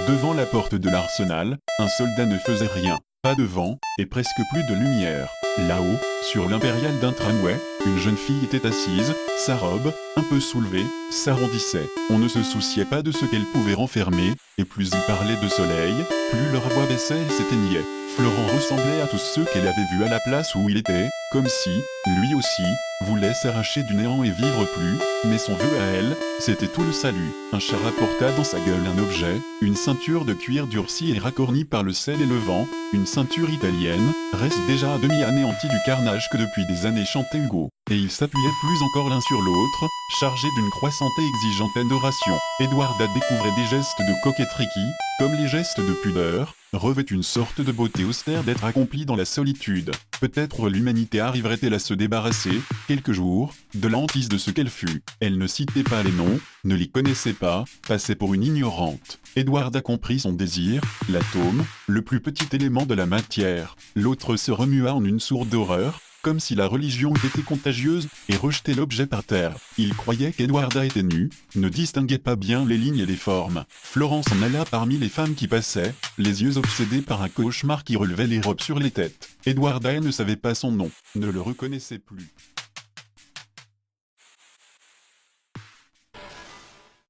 Devant la porte de l'arsenal, un soldat ne faisait rien. Pas de vent, et presque plus de lumière. Là-haut, sur l'impériale d'un tramway, une jeune fille était assise, sa robe, un peu soulevée, s'arrondissait. On ne se souciait pas de ce qu'elle pouvait renfermer, et plus il parlait de soleil, plus leur voix baissait et s'éteignait. Florent ressemblait à tous ceux qu'elle avait vus à la place où il était, comme si, lui aussi, voulait s'arracher du néant et vivre plus, mais son vœu à elle, c'était tout le salut. Un chat rapporta dans sa gueule un objet, une ceinture de cuir durcie et racornie par le sel et le vent, une ceinture italienne, reste déjà à demi anéantie du carnage que depuis des années chantait Hugo. Et ils s'appuyaient plus encore l'un sur l'autre, chargés d'une croissante et exigeante adoration. Edwarda découvrait des gestes de coquetterie qui, comme les gestes de pudeur, revêt une sorte de beauté austère d'être accomplie dans la solitude. Peut-être l'humanité arriverait-elle à se débarrasser, quelques jours, de la hantise de ce qu'elle fut. Elle ne citait pas les noms, ne les connaissait pas, passait pour une ignorante. Edward a compris son désir, l'atome, le plus petit élément de la matière. L'autre se remua en une sourde horreur, comme si la religion eût été contagieuse, et rejetait l'objet par terre. Il croyait qu'Edwarda était nue, ne distinguait pas bien les lignes et les formes. Florent s'en alla parmi les femmes qui passaient, les yeux obsédés par un cauchemar qui relevait les robes sur les têtes. Edwarda ne savait pas son nom, ne le reconnaissait plus.